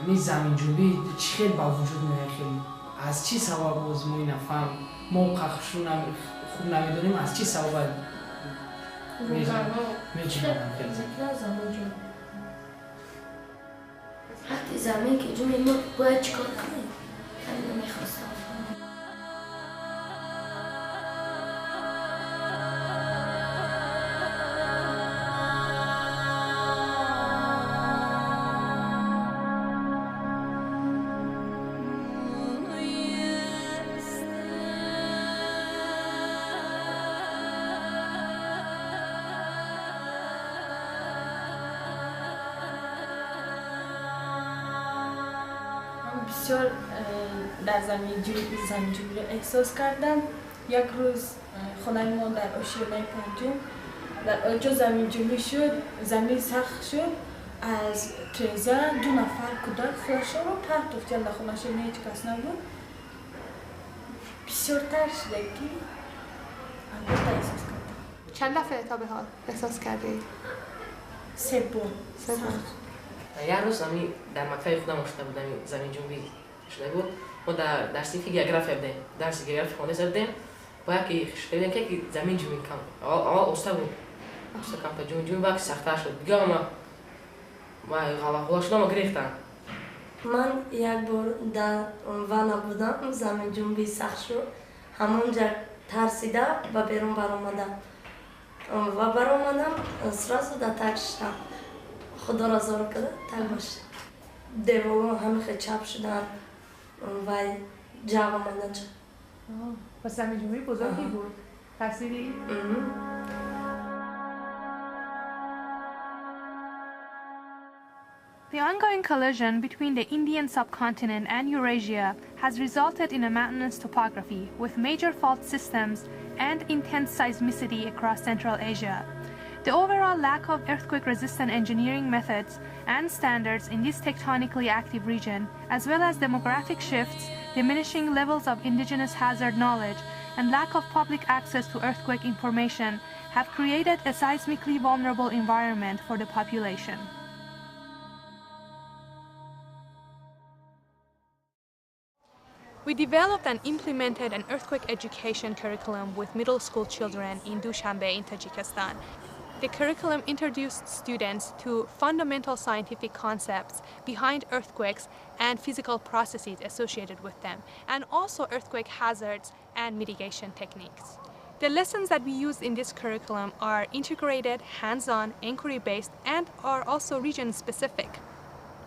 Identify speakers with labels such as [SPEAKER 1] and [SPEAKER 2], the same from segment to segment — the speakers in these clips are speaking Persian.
[SPEAKER 1] همین زمین جنبی چی خیلی با وجود میاد خیلی از چی سبب از ما نفهم موقعشون خوب نمیدونیم از چی سبب میجنبن خیلی
[SPEAKER 2] وقتی زمین که جون ما باید چیکار کنیم؟ همین میخواستم
[SPEAKER 3] بسیار در زمینجویی را احساس کردم. یک روز خانه ما در آشیانه پنجم در آنجا زمینجویی شد، زمین سخت شد. از تریزه 2 نفر کودک خلاص رو تحت افتادن در خونه‌شون، هیچ کس نبود. بسیار ترسیدگی البته احساس کردم.
[SPEAKER 4] چند دفعه تا به حال احساس کردی؟
[SPEAKER 3] 3 بار.
[SPEAKER 5] یک روز در مکتب خودم آشنا بودم زمین جنبی شده بود. ما در درسی گیوگرافی بودیم، درس گیوگرافی خوانده زدیم. با یکی شدیم که زمین جنبی کم اوستا بود. اوستا کم تا جنبی باید سخت‌تر شد. دیگه ما غلط شدم و گریختم.
[SPEAKER 2] من یک بار در وانا بودم، زمین جنبی سخت شد. همونجا ترسیده و بیرون برآمدم و برآمدم سراز در تک شدم. خدا را زار کرده تک باشد. دیوارها همه خیلی چپ شدن و جو آمدن شد.
[SPEAKER 4] پس زمین جنبی بزرگی بود؟ ترسیدی؟ The ongoing collision between the Indian subcontinent and Eurasia has resulted in a mountainous topography with major fault systems and intense seismicity across Central Asia. The overall lack of earthquake-resistant engineering methods and standards in this tectonically active region, as well as demographic shifts, diminishing levels of indigenous hazard knowledge, and lack of public access to earthquake information have created a seismically vulnerable environment for the population. We developed and implemented an earthquake education curriculum with middle school children in Dushanbe in Tajikistan. The curriculum introduced students to fundamental scientific concepts behind earthquakes and physical processes associated with them, and also earthquake hazards and mitigation techniques. The lessons that we used in this curriculum are integrated, hands-on, inquiry-based, and are also region-specific.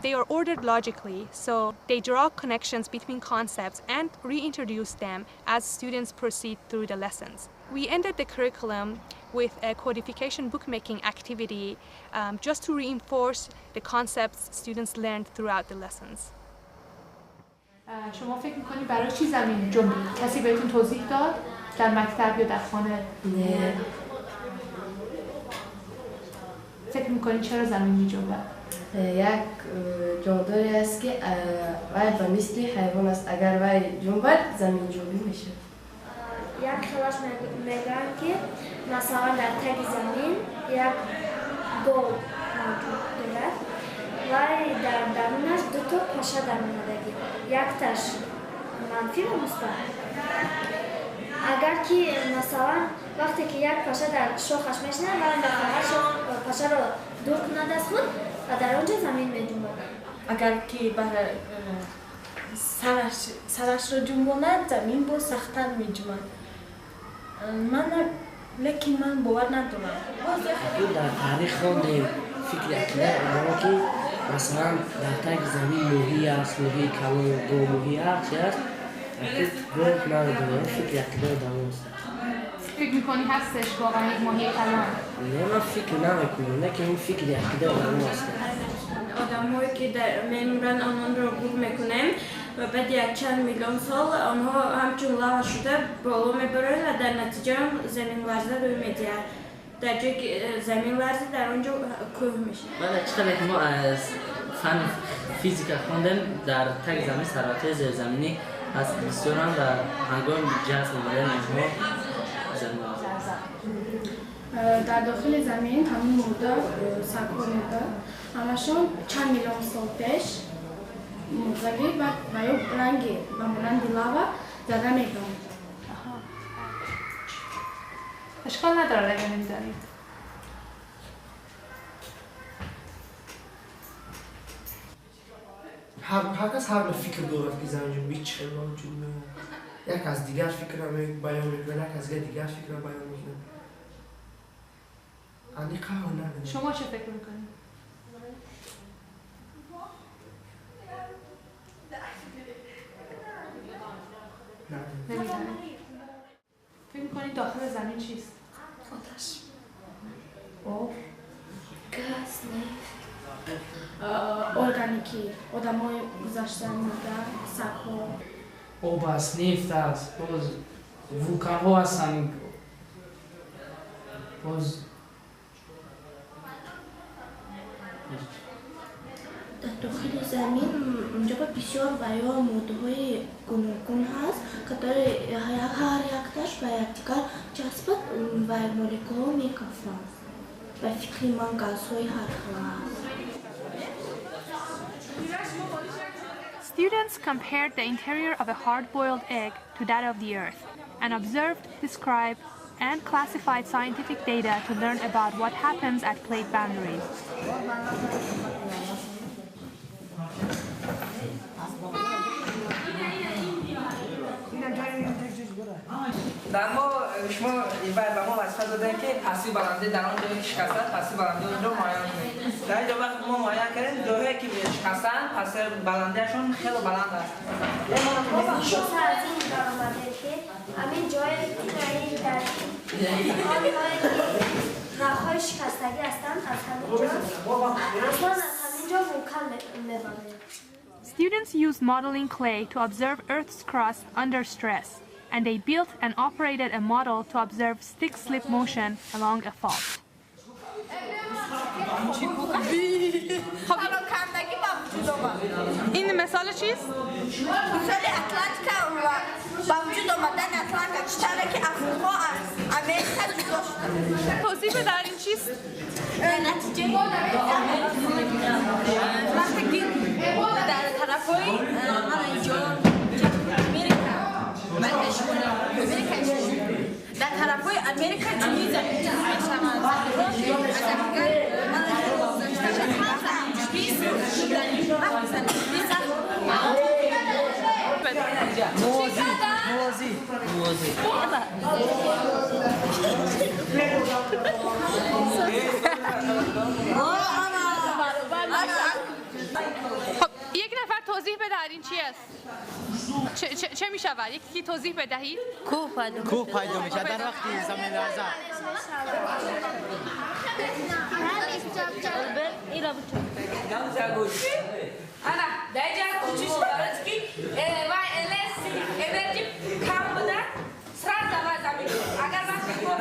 [SPEAKER 4] They are ordered logically, so they draw connections between concepts and reintroduce them as students proceed through the lessons. We ended the curriculum with a codification bookmaking activity just to reinforce the concepts students learned throughout the lessons. شما فکر می‌کنی برای چی زمین جنبید؟ کسی بهتون توضیح داد؟ در مکتب یا در خانه؟
[SPEAKER 2] نه.
[SPEAKER 4] فکر می‌کنی چرا زمین می‌جنبه؟
[SPEAKER 6] یک جاداری است که وای به مثل حیوان است، اگر وای جنبد زمین جنبی میشه.
[SPEAKER 7] یک خلاص میگن که مثلا در تک زمین یک گل موجود دارد و در درونش 2 تا پشه در آمدگی، یک تاش منفی و مثبت. اگر که مثلا وقتی که یک پشه در شاخش میشنه و در شاخ پشه را دور کند از خود و در آنجا زمین میجنبد.
[SPEAKER 3] اگر که برای سرش را جنباند زمین با سخت‌تر میجنبد. لیکن من باور ندارم.
[SPEAKER 8] در تاریخ خوندیم فکر اکلا که مثلا در تک زمین موهی است، موهی کلون، دو موهی هست است. اگه گفت ندارم فکر اکلا داموست.
[SPEAKER 4] فکر می‌کنی هستش واقعا یک ماهی کلان؟
[SPEAKER 8] نه من فکر نمی‌کنم، نه که این فکر اکلا داموست.
[SPEAKER 9] آدم‌هایی که می‌مونن آنها را گور می‌کنیم و بعد یک چند میلیون سال آنها همچون لوا شده بالا میبرند و در نتیجه هم زمین لرزه روی می‌دهد. در جایی که زمین لرزه در آنجا کوه میشه.
[SPEAKER 10] بله چطور که ما از فن فیزیک خواندیم در تک زمین سرعت زیرزمینی هست بسیاران و هنگام جذب مدل مجموع زمین
[SPEAKER 11] در داخل زمین همون مردار، سکو مردار همشون چند میلیون سال پیش
[SPEAKER 9] مرغابی و یک رنگی و مانند لاوا زده میکنم.
[SPEAKER 4] اشکال نداره اگه نمیدانید.
[SPEAKER 1] هر کس هر فکر دارد که زمین جنبی چه موجود میاد. یک از دیگر فکر را بیان میکنه، یک از دیگر فکر را بیان میکنه. انی قهوه نداره.
[SPEAKER 4] شما چه فکر میکنید؟ نمیدانید. فکر میکنید داخل زمین چیست؟
[SPEAKER 2] آتش، آب، گاز، نفت.
[SPEAKER 9] ارگانیکی، آدمای گذاشتن میدن، سکو.
[SPEAKER 1] آب است، نفت است، باز وولکان ها هستن، باز
[SPEAKER 9] در داخل زمین اونجا بسیار بیا ماده‌های گوناگون هست که هر یکتاش به یکدیگر چسبت و مولکول‌ها میکافند. به فکر من گازهای هر خیلی هست.
[SPEAKER 4] Students compared the interior of a hard-boiled egg to that of the Earth and observed, described, and classified scientific data to learn about what happens at plate boundaries.
[SPEAKER 11] در ما شما به ما وظیفه دادن که پسی برنده در آن جایی که شکستن پسی برنده اونجا معاین کنید. در اینجا وقت ما معاین کردیم جایی که شکستن پس برندهشون خیلی بلند است.
[SPEAKER 7] شما از این برآمده که همین جایی که در آن جایی که راه‌های شکستگی هستند از همینجا اصلا از همینجا وولکان می‌باره.
[SPEAKER 4] Students used modeling clay to observe Earth's crust under stress, and they built and operated a model to observe stick slip motion along a fault. این مثال چیست؟
[SPEAKER 12] مثال اتلانتیکا و با وجود آمدن اتلانتیکا چطوره که افریقا از امریکا جدا شده.
[SPEAKER 4] توضیح بده در این چیست؟
[SPEAKER 12] در نتیجه وقتی که در طرفای من اینجا امریکا در طرفای امریکا جنوبی زمین میشوند.
[SPEAKER 4] یک نفر توضیح بده این چی است؟ چه می شود؟ یکی توضیح بدهید؟
[SPEAKER 13] کوه پیدا میشه در وقتی زمین لرزه.
[SPEAKER 12] Ana, daí já curtiu as que vai energy काम बना श्राद्ध आवाज आमी अगर बात को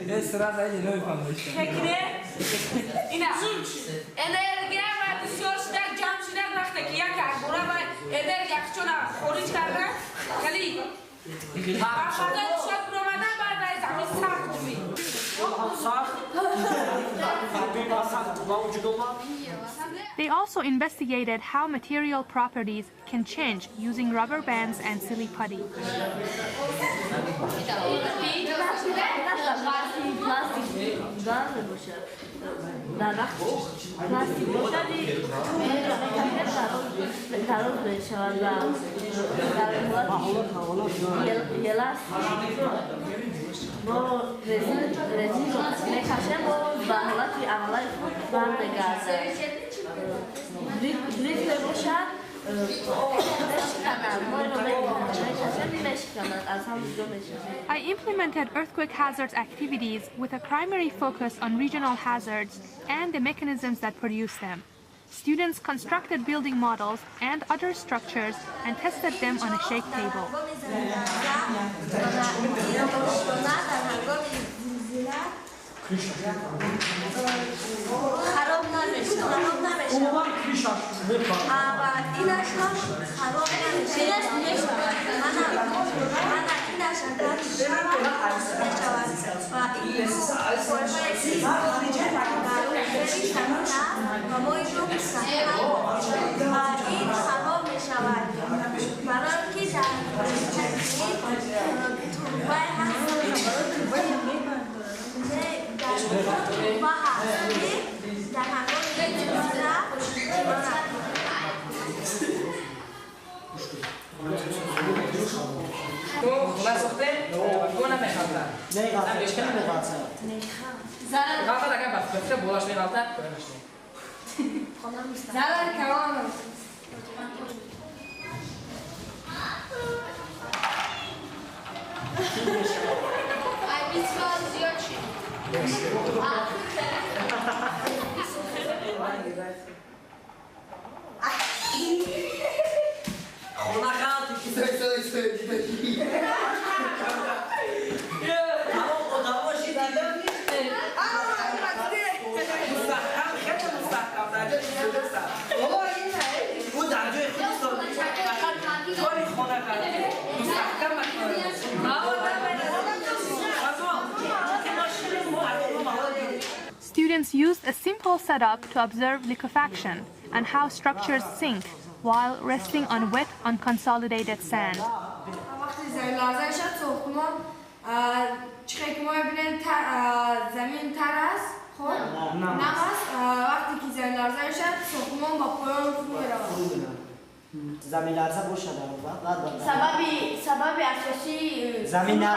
[SPEAKER 11] ये श्राद्ध आहे जे नवी पाम होईल.
[SPEAKER 12] हेकने इना एनर्जी वा सोर्स दा जाम शिना वक्त किया क्या बुरा वा एनर्जी एक्चुअली खारिज करना खाली आफादा शॉट प्रमाण बाद आहे आमी साख तुम्ही
[SPEAKER 4] They also investigated how material properties can change using rubber bands and silly putty. I implemented earthquake hazards activities with a primary focus on regional hazards and the mechanisms that produce them. Students constructed building models and other structures and tested them on a shake table.
[SPEAKER 12] خراب نمیشه و اینش هم خراب نمیشه
[SPEAKER 4] Students used a simple setup to observe liquefaction and how structures sink while resting on wet, unconsolidated sand.
[SPEAKER 14] زمین لرزه باشه در اون وقت
[SPEAKER 2] سبب اساسی
[SPEAKER 14] زمین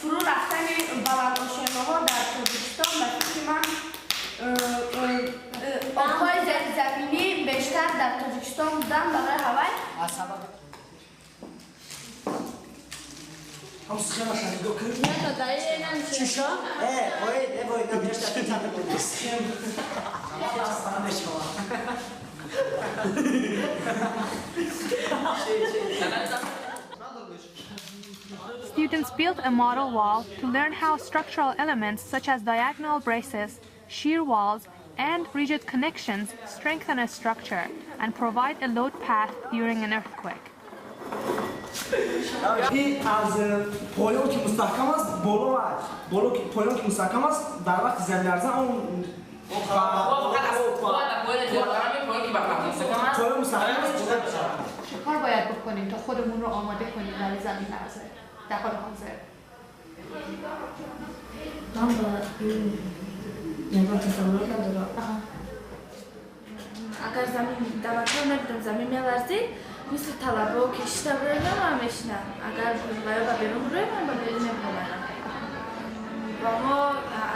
[SPEAKER 2] فرو رفتن بلندمشین‌ها در تاجیکستان وقتی من آب‌های زیرزمینی بیشتر در تاجیکستان بودن برای هوای
[SPEAKER 14] هم سیجا مثلا نگاه کنید چیشا؟ باید نمیشت در تنه بودیست
[SPEAKER 4] Students built a model wall to learn how structural elements such as diagonal braces, shear walls, and rigid connections strengthen a structure and provide a load path during an earthquake.
[SPEAKER 14] این از پایان که مستحکم است بالا که پایان که مستحکم است در وقت زمین لرزه اون
[SPEAKER 4] چه کار باید بکنیم تا خودمون رو آماده کنیم برای زمین لرزه در حال حاضر؟
[SPEAKER 2] من با این تصور ندارم. اگر زمین دواتر نبودم زمین میلرزید مثل طلبا کشیده برویم و میشنم. اگر باید بیرون برویم من بیرون نمی‌کنم. و ما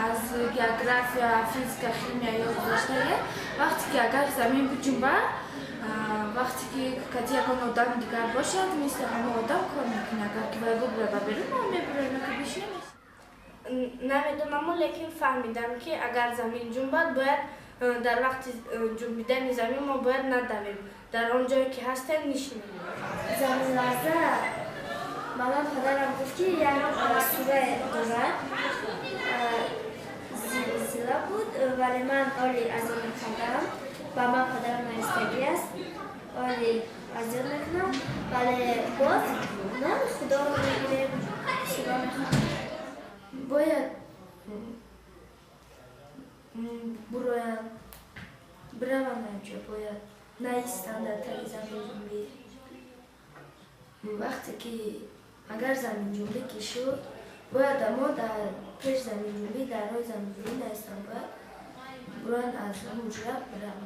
[SPEAKER 2] از گیوگرافیا، فیزیک، شیمی یاد داشته وقتی که اگر زمین بجنبه وقتی که کتی یکان آدم دیگر باشد مثل همه آدم کار میکنه. اگر که باید بره بیرون ما میبریم که بیش نیست. نمیدونم لیکن فهمیدم که اگر زمین جنبد باید در وقت جنبیدن زمین ما باید ندویم. در آن جایی که هستن نشینیم. زمین لرزه مادام پدرم گفت که یک سوره دارد زلزله بود ولی من آلی از این میخوندم و من پدرم نایستگی است آلی از این میکنم ولی باز من خدا رو میگیرم سوره میخوام باید بروم اینجا باید نایستم در تایی زمین جنبی وقتی که اگر زمین جنبی که شد باید ما در پیش زمین جنبی در روی زمین جنبی نایستم باید بران از حجره برم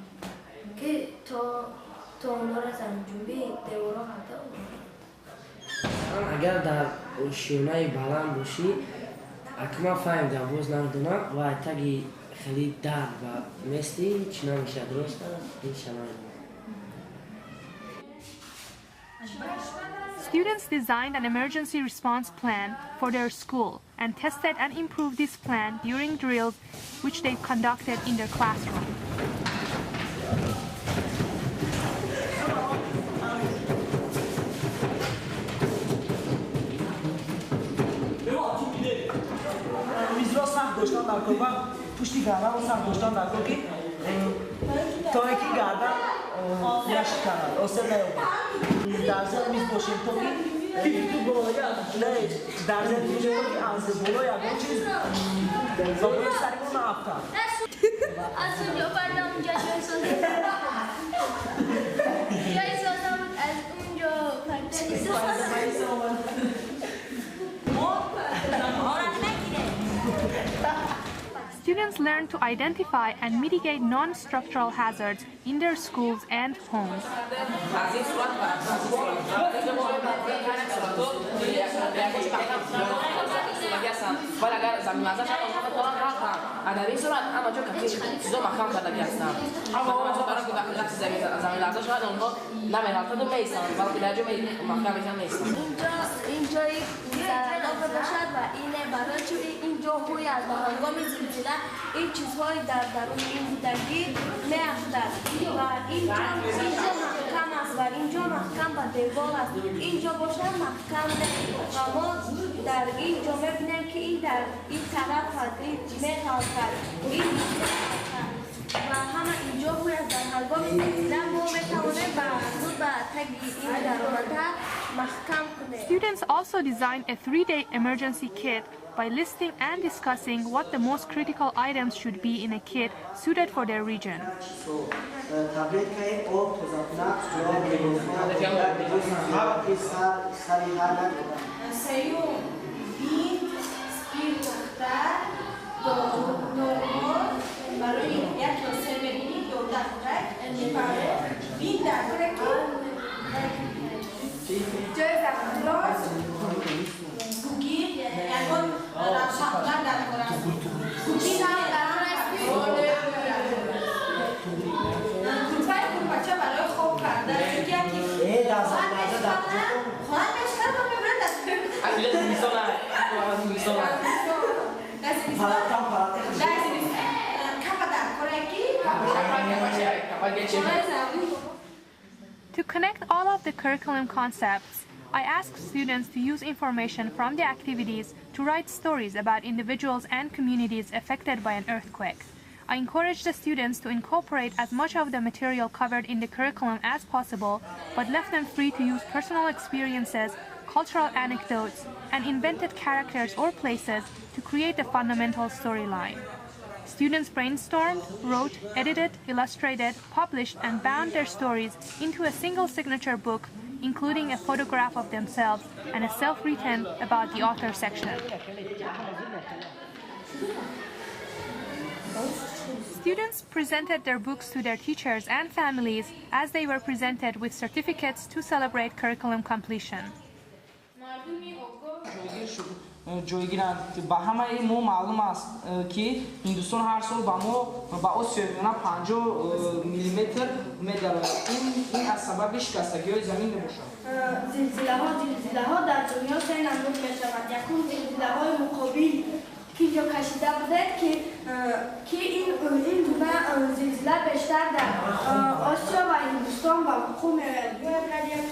[SPEAKER 2] که تا اونا را زمین جنبی دیورا خطا
[SPEAKER 8] اگر در شیونه بلند باشی اکما فهمیدم باز نمیدونم و تگی خیلی درد و مثلی چی نمیشه درست این شنایم.
[SPEAKER 4] Students designed an emergency response plan for their school and tested and improved this plan during drills which they conducted in their classroom.
[SPEAKER 14] داشتن در کار و پشتی گردن و سر داشتن در کار که تا اینکه گردن نشکنن آسل نیومد در زن میز باشیم تا که تو بالا نه در زمین جو که از بالا یکم چیز بالا سرمون نافتا
[SPEAKER 7] از اونجا بردم اونجا جای سازم از اونجا
[SPEAKER 4] Students learn to identify and mitigate non-structural hazards in their schools and homes.
[SPEAKER 2] این چیزهایی در درون این بودگی می‌افتد و اینجا محکم است و اینجا محکم و دیوار است اینجا باشد محکم و ما در اینجا می‌بینیم که این در این طرف هست این می‌خواهد این و همه اینجا باید در هنگام زلزله ما می‌توانیم به تگ این درآمده محکم کنیم.
[SPEAKER 4] Students also designed a 3-day emergency kit by listing and discussing what the most critical items should be in a kit suited for their region. To connect all of the curriculum concepts, I asked students to use information from the activities to write stories about individuals and communities affected by an earthquake. I encouraged the students to incorporate as much of the material covered in the curriculum as possible, but left them free to use personal experiences, cultural anecdotes, and invented characters or places to create the fundamental storyline. Students brainstormed, wrote, edited, illustrated, published, and bound their stories into a single signature book, including a photograph of themselves and a self-written about the author section. Students presented their books to their teachers and families as they were presented with certificates to celebrate curriculum completion.
[SPEAKER 14] جویگیرند با همه ما معلوم است که هندوستان هر سال با ما با آسیایی‌ها 50 میلیمتر می‌دارد. این از سبب شکستگی‌های زمین می‌باشد.
[SPEAKER 7] زلزله‌ها در دنیا سه نمود می‌شود. یکم زلزله‌های مقابل که اینجا کشیده بوده که این گونه زلزله بیشتر در آسیا و هندوستان با وقوع می‌آید. باید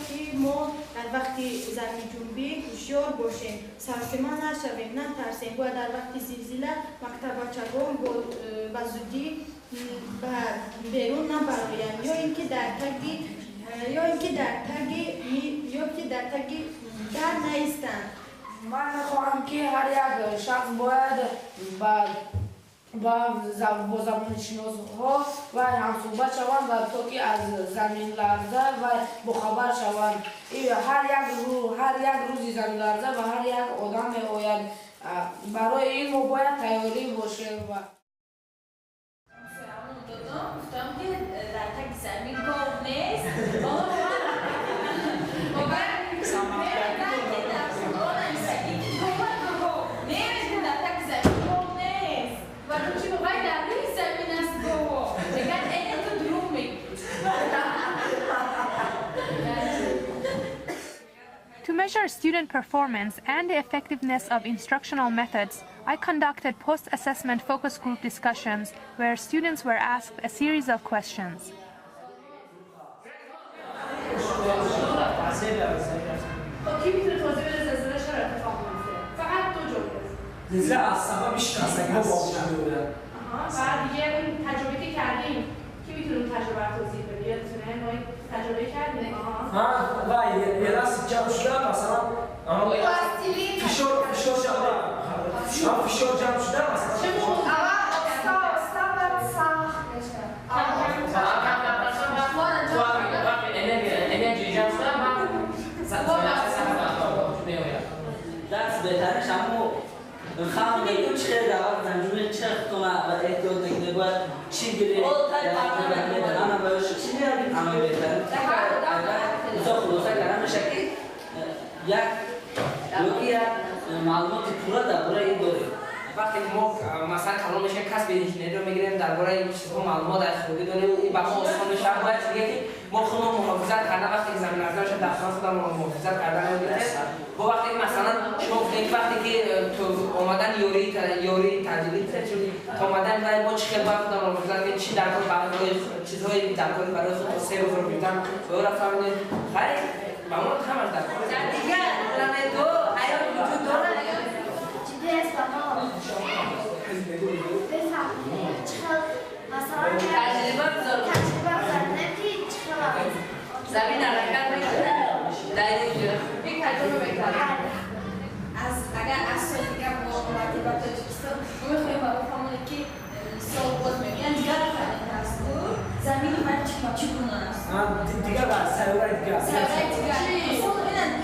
[SPEAKER 7] که ما در وقتی زمین جنبی هوشیار باشیم، سراسیمه نشویم، نترسیم. باید در وقتی زلزله مکتب بچگان با زودی بیرون نبرآیند یا اینکه در تگی در نیستند.
[SPEAKER 15] من میخواهم که هر یک شخص باید با زبان شناس‌ها و همصحبت شوند و تا که از زمین لرزه و بخبر شوند. هر یک روزی زمین لرزه و هر یک آدم می‌آید. برای این ما باید تیاری باشیم.
[SPEAKER 3] گفتم که در تک زمین گاو نیست.
[SPEAKER 4] To measure student performance and the effectiveness of instructional methods, I conducted post-assessment focus group discussions where students were asked a series of questions.
[SPEAKER 14] و یه راست جمع شده مثلا فشار جمع شده
[SPEAKER 10] دست بهترش اما خواهم بگیم چه دواب زنجومه چه کنه و احتیاط نکنه باید چی گیره اما باید چی نیاریم اما بهتر اوزا خلاصه کردن بشه که یک معلومات پورا درباره این داریم.
[SPEAKER 11] وقتی ما مثلا کلام میشه کس بیشتری رو میگیریم درباره این چیزها معلومات از خودی داریم این با ما آسان میشه باید دیگه که ما خودمون محافظت کردن وقتی زمین لرزه شد در خودمون محافظت کردن میگیره با وقتی مثلا شما فکر وقتی که تو اومدن یوری تجربه چون تا اومدن و ما چه خیلی وقت دارم محافظت که چی در کار برای چیزهای در کار برای خود سه روز رو بیتم به اون فهمیدیم خیلی با ما همش در کار دیگه رنه تو آیا وجود داره
[SPEAKER 12] زمین حرکت میکنه در اینجا یک تجربه بگذاریم از اگر از سال دیگه با مرتبه تاجیکستان میخوایم با بفهمونه که سال باز میگن دیگر فرده هست زمین من چی کنه است
[SPEAKER 14] دیگه بس سیاره دیگه
[SPEAKER 12] سیاره دیگه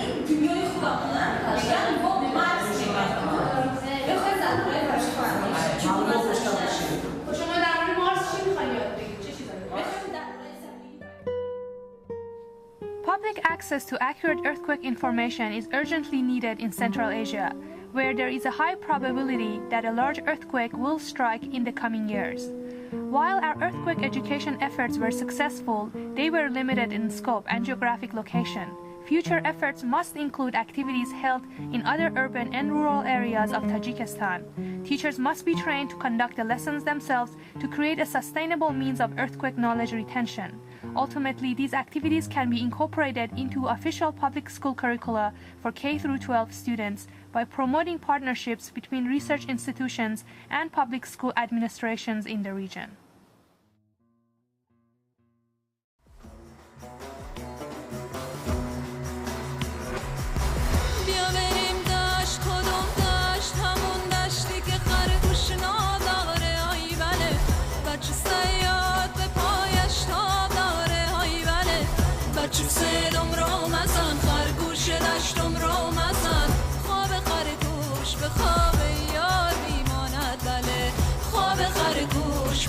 [SPEAKER 12] این دنیای خودمونه میگن با مارس میگن بخوایم در مورد فرشفان
[SPEAKER 14] معلومات داشته باشید
[SPEAKER 12] شما در مورد مارس چی میخواین یاد بگید چه چیزایی بخوایم در مورد زمین
[SPEAKER 4] Public access to accurate earthquake information is urgently needed in Central Asia, where there is a high probability that a large earthquake will strike in the coming years. While our earthquake education efforts were successful, they were limited in scope and geographic location. Future efforts must include activities held in other urban and rural areas of Tajikistan. Teachers must be trained to conduct the lessons themselves to create a sustainable means of earthquake knowledge retention. Ultimately, these activities can be incorporated into official public school curricula for K-12 students by promoting partnerships between research institutions and public school administrations in the region.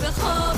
[SPEAKER 16] به خواب